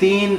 3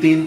3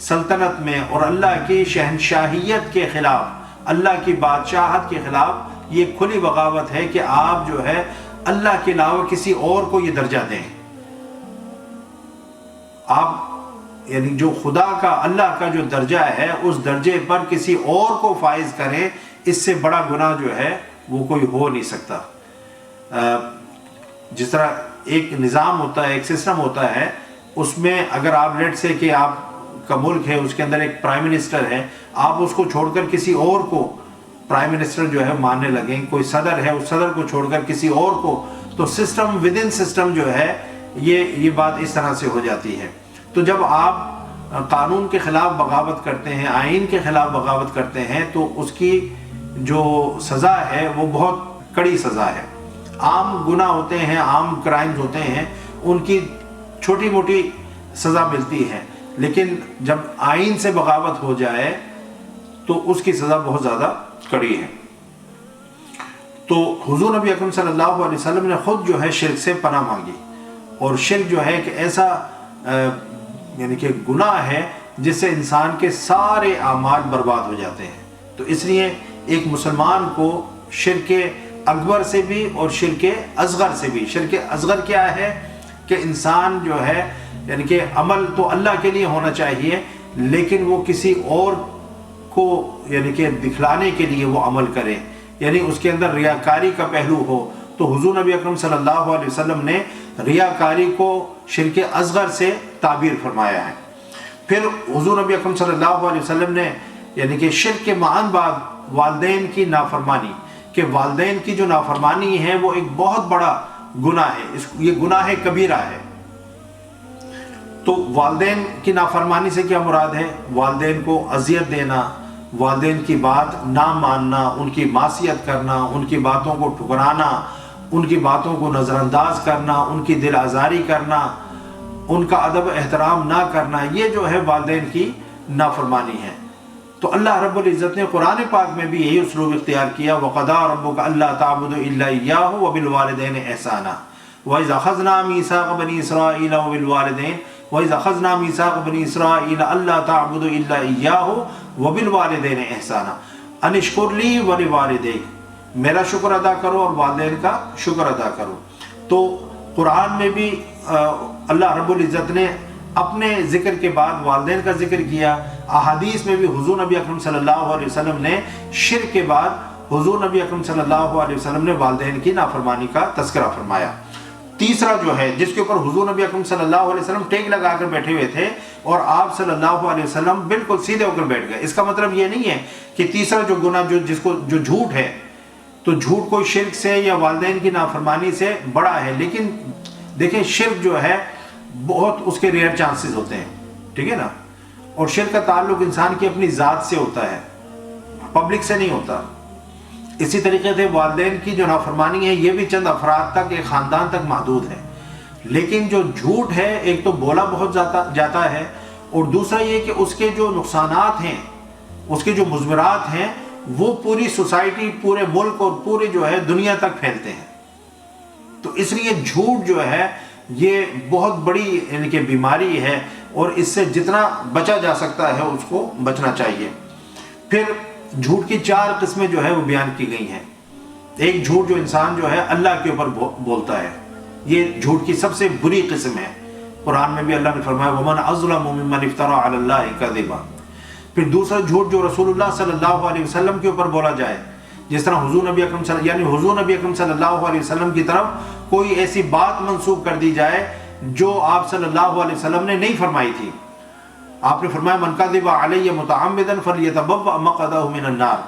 سلطنت میں اور اللہ کی شہنشاہیت کے خلاف، اللہ کی بادشاہت کے خلاف یہ کھلی بغاوت ہے کہ آپ جو ہے اللہ کے علاوہ کسی اور کو یہ درجہ دیں. آپ یعنی جو خدا کا، اللہ کا جو درجہ ہے اس درجے پر کسی اور کو فائز کریں، اس سے بڑا گناہ جو ہے وہ کوئی ہو نہیں سکتا. جس طرح ایک نظام ہوتا ہے، ایک سسٹم ہوتا ہے، اس میں اگر آپ لیٹ سے کہ آپ کا ملک ہے، اس کے اندر ایک پرائم منسٹر ہے، آپ اس کو چھوڑ کر کسی اور کو پرائم منسٹر جو ہے ماننے لگیں، کوئی صدر ہے اس صدر کو چھوڑ کر کسی اور کو، تو سسٹم ود ان سسٹم جو ہے یہ بات اس طرح سے ہو جاتی ہے. تو جب آپ قانون کے خلاف بغاوت کرتے ہیں، آئین کے خلاف بغاوت کرتے ہیں، تو اس کی جو سزا ہے وہ بہت کڑی سزا ہے. عام گناہ ہوتے ہیں، عام کرائمز ہوتے ہیں، ان کی چھوٹی موٹی سزا ملتی ہے، لیکن جب آئین سے بغاوت ہو جائے تو اس کی سزا بہت زیادہ کڑی ہے. تو حضور نبی اکرم صلی اللہ علیہ وسلم نے خود جو ہے شرک سے پناہ مانگی، اور شرک جو ہے کہ ایسا یعنی کہ گناہ ہے جس سے انسان کے سارے اعمال برباد ہو جاتے ہیں. تو اس لیے ایک مسلمان کو شرک اکبر سے بھی اور شرک اصغر سے بھی، شرک اصغر کیا ہے کہ انسان جو ہے یعنی کہ عمل تو اللہ کے لیے ہونا چاہیے، لیکن وہ کسی اور کو یعنی کہ دکھلانے کے لیے وہ عمل کرے، یعنی اس کے اندر ریاکاری کا پہلو ہو. تو حضور نبی اکرم صلی اللہ علیہ وسلم نے ریاکاری کو شرک اصغر سے تعبیر فرمایا ہے. پھر حضور نبی اکرم صلی اللہ علیہ وسلم نے یعنی کہ شرک کے معاً بعد والدین کی نافرمانی، کہ والدین کی جو نافرمانی ہے وہ ایک بہت بڑا گناہ ہے، یہ گناہ کبیرہ ہے. تو والدین کی نافرمانی سے کیا مراد ہے؟ والدین کو اذیت دینا، والدین کی بات نہ ماننا، ان کی معصیت کرنا، ان کی باتوں کو ٹھکرانا، ان کی باتوں کو نظر انداز کرنا، ان کی دل آزاری کرنا، ان کا ادب احترام نہ کرنا، یہ جو ہے والدین کی نافرمانی ہے. تو اللہ رب العزت نے قرآن پاک میں بھی یہی اسلوب اختیار کیا، وَقَضَىٰ رَبُّكَ أَلَّا تَعْبُدُوا إِلَّا إِيَّاهُ وَبِالْوَالِدَيْنِ إِحْسَانًا وَإِذْ أَخَذْنَا مِيثَاقَ بَنِي إِسْرَائِيلَ وَبِالْوَالِدَيْنِ وَإِذْ أَخَذْنَا مِيثَاقَ بَنِي إِسْرَائِيلَ أَلَّا تَعْبُدُوا إِلَّا إِيَّاهُ وَبِالْوَالِدَيْنِ إِحْسَانًا أَنِ اشْكُرْ لِي وَلِوَالِدَيْكَ، میرا شکر ادا کرو اور والدین کا شکر ادا کرو. تو قرآن میں بھی اللہ رب العزت نے اپنے ذکر کے بعد والدین کا ذکر کیا. احادیث میں بھی حضور نبی اکرم صلی اللہ علیہ وسلم نے شرک کے بعد حضور نبی اکرم صلی اللہ علیہ وسلم نے والدین کی نافرمانی کا تذکرہ فرمایا. تیسرا جو ہے جس کے اوپر حضور نبی اکرم صلی اللہ علیہ وسلم ٹیک لگا کر بیٹھے ہوئے تھے اور آپ صلی اللہ علیہ وسلم بالکل سیدھے ہو کر بیٹھ گئے. اس کا مطلب یہ نہیں ہے کہ تیسرا جو گناہ جو جھوٹ ہے، تو جھوٹ کوئی شرک سے یا والدین کی نافرمانی سے بڑا ہے، لیکن دیکھیں شرک جو ہے بہت اس کے ریئر چانسز ہوتے ہیں، ٹھیک ہے نا. اور شرک کا تعلق انسان کی اپنی ذات سے ہوتا ہے، پبلک سے نہیں ہوتا. اسی طریقے سے والدین کی جو نافرمانی ہے یہ بھی چند افراد تک، ایک خاندان تک محدود ہے. لیکن جو جھوٹ ہے ایک تو بولا بہت جاتا ہے، اور دوسرا یہ کہ اس کے جو نقصانات ہیں، اس کے جو مضمرات ہیں، وہ پوری سوسائٹی، پورے ملک اور پوری جو ہے دنیا تک پھیلتے ہیں. تو اس لیے جھوٹ جو ہے یہ بہت بڑی یعنی کہ بیماری ہے، اور اس سے جتنا بچا جا سکتا ہے اس کو بچنا چاہیے. پھر جھوٹ کی 4 قسمیں جو ہے وہ بیان کی گئی ہیں. ایک جھوٹ جو انسان جو ہے اللہ کے اوپر بولتا ہے، یہ جھوٹ کی سب سے بری قسم ہے. قرآن میں بھی اللہ نے فرمایا وَمَنْ أَظْلَمُ مِمَّنِ افْتَرَىٰ عَلَى اللَّهِ كَذِبًا. پھر دوسرا جھوٹ جو رسول اللہ صلی اللہ علیہ وسلم کے اوپر بولا جائے، جس طرح حضور نبی اکرم صلی اللہ علیہ وسلم کی طرف کوئی ایسی بات منسوب کر دی جائے جو آپ صلی اللہ علیہ وسلم نے نہیں فرمائی تھی. آپ نے فرمایا من کذب علی متعمدا فلیتبوأ مقعدہ من النار،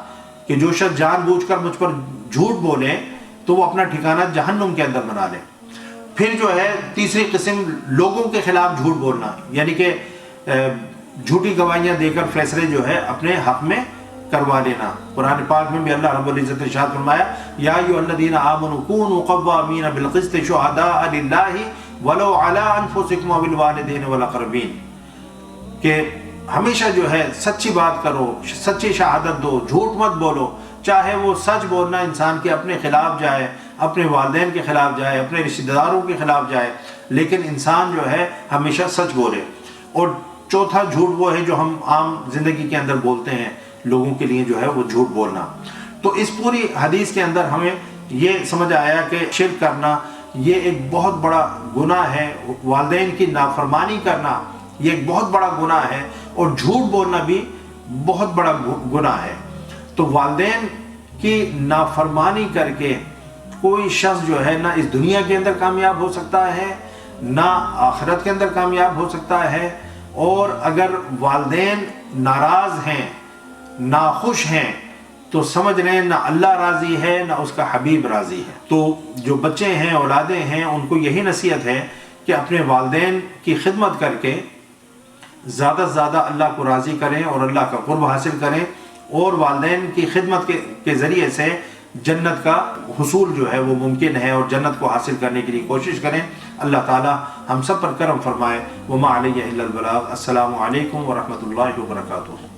کہ جو شخص جان بوجھ کر مجھ پر جھوٹ بولے تو وہ اپنا ٹھکانہ جہنم کے اندر بنا لے. پھر جو ہے تیسری قسم لوگوں کے خلاف جھوٹ بولنا، یعنی کہ جھوٹی گواہیاں دے کر فیصلے جو ہے اپنے حق میں کروا لینا. قرآن پاک میں بھی اللہ رب العزت نے ارشاد فرمایا یا ایھا الذین آمنوا کونوا قوامین بالقسط شہداء للہ ولو علی انفسکم وبالوالدین والاقربین، کہ ہمیشہ جو ہے سچی بات کرو، سچی شہادت دو، جھوٹ مت بولو، چاہے وہ سچ بولنا انسان کے اپنے خلاف جائے، اپنے والدین کے خلاف جائے، اپنے رشتہ داروں کے خلاف جائے، لیکن انسان جو ہے ہمیشہ سچ بولے. اور چوتھا جھوٹ وہ ہے جو ہم عام زندگی کے اندر بولتے ہیں لوگوں کے لیے جو ہے وہ جھوٹ بولنا۔ تو اس پوری حدیث کے اندر ہمیں یہ سمجھ آیا کہ شرک کرنا یہ ایک بہت بڑا گناہ ہے، والدین کی نافرمانی کرنا یہ ایک بہت بڑا گناہ ہے، اور جھوٹ بولنا بھی بہت بڑا گناہ ہے۔ تو والدین کی نافرمانی کر کے کوئی شخص جو ہے نہ اس دنیا کے اندر کامیاب ہو سکتا ہے، نہ آخرت کے اندر کامیاب ہو سکتا ہے، اور اگر والدین ناراض ہیں، ناخوش ہیں، تو سمجھ رہے ہیں نہ اللہ راضی ہے نہ اس کا حبیب راضی ہے۔ تو جو بچے ہیں، اولادیں ہیں، ان کو یہی نصیحت ہے کہ اپنے والدین کی خدمت کر کے زیادہ سے زیادہ اللہ کو راضی کریں اور اللہ کا قرب حاصل کریں، اور والدین کی خدمت کے ذریعے سے جنت کا حصول جو ہے وہ ممکن ہے، اور جنت کو حاصل کرنے کے لیے کوشش کریں۔ اللہ تعالی ہم سب پر کرم فرمائے۔ وما علیہ الا البلاغ۔ السلام علیکم ورحمۃ اللہ وبرکاتہ۔